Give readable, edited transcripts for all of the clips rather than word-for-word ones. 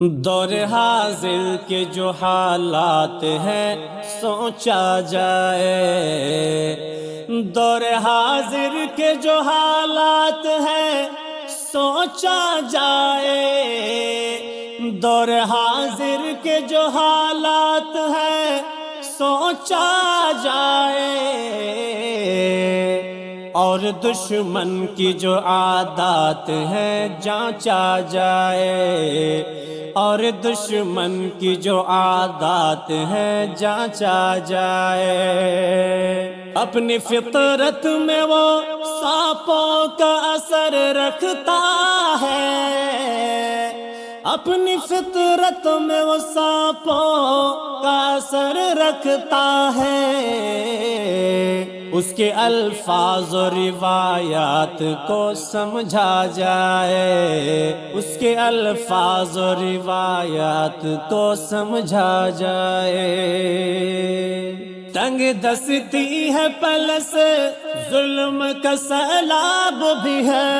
دور حاضر کے جو حالات ہیں سوچا جائے، دور حاضر کے جو حالات ہیں سوچا جائے، دور حاضر کے جو حالات ہیں سوچا جائے، اور دشمن کی جو عادات ہیں جانچا جائے، اور دشمن کی جو عادات ہیں جانچا جائے۔ اپنی فطرت میں وہ سانپوں کا اثر رکھتا ہے، اپنی فطرت میں وہ سانپوں کا اثر رکھتا ہے، اس کے الفاظ و روایات کو سمجھا جائے، اس کے الفاظ و روایات کو سمجھا جائے۔ تنگ دستی ہے پلس ظلم کا سیلاب بھی ہے،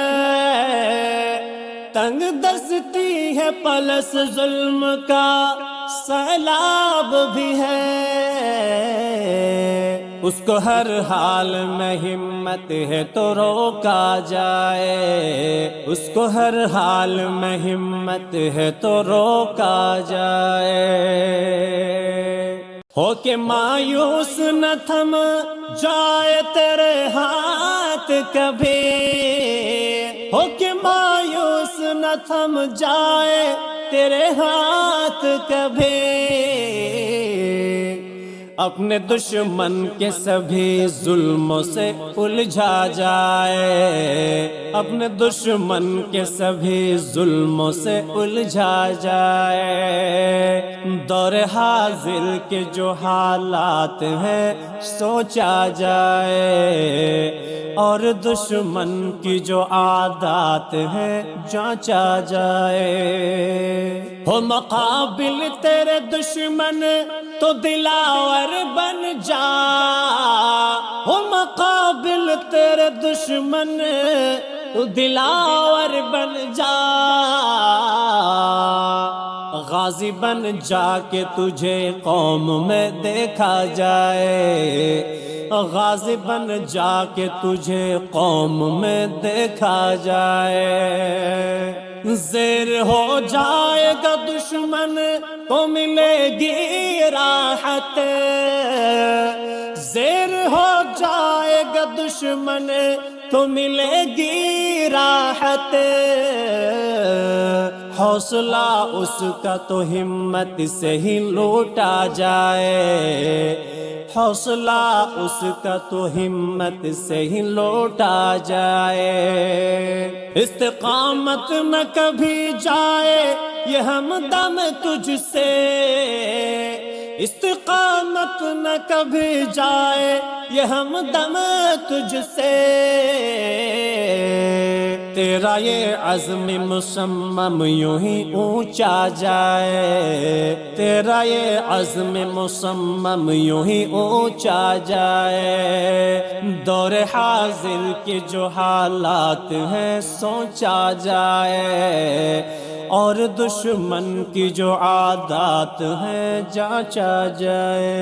تنگ دستی ہے پلس ظلم کا سیلاب بھی ہے، اس کو ہر حال میں ہمت ہے تو روکا جائے، اس کو ہر حال میں ہمت ہے تو روکا جائے۔ ہو کہ مایوس نہ تھم جائے تیرے ہاتھ کبھی، ہو کہ مایوس نہ تھم جائے تیرے ہاتھ کبھی، اپنے دشمن کے سبھی ظلموں سے الجھا جائے، اپنے دشمن کے سبھی ظلموں سے الجھا جائے۔ دور حاضر کے جو حالات ہیں سوچا جائے، اور دشمن کی جو عادات ہیں جانچا جائے۔ ہو مقابل تیرے دشمن تو دلاور بن جا، ہو مقابل تیرے دشمن تو دلاور بن جا، غازی بن جا کہ تجھے قوم میں دیکھا جائے، غازی بن جا کہ تجھے قوم میں دیکھا جائے۔ زیر ہو جائے گا دشمن تو ملے گی راحت، زیر ہو جائے گا دشمن تو ملے گی راحت، حوصلہ اس کا تو ہمت سے ہی لوٹا جائے، حوصلہ اس کا تو ہمت سے ہی لوٹا جائے۔ استقامت نہ کبھی جائے یہ ہمدم تجھ سے، استقامت نہ کبھی جائے یہ ہمدم تجھ سے، تیرا یہ عزم مصمم یوں ہی اونچا جائے، تیرا یہ عزم مصمم یوں ہی اونچا جائے۔ دور حاضر کے جو حالات ہیں سوچا جائے، اور دشمن کی جو عادات ہیں جانچا جائے۔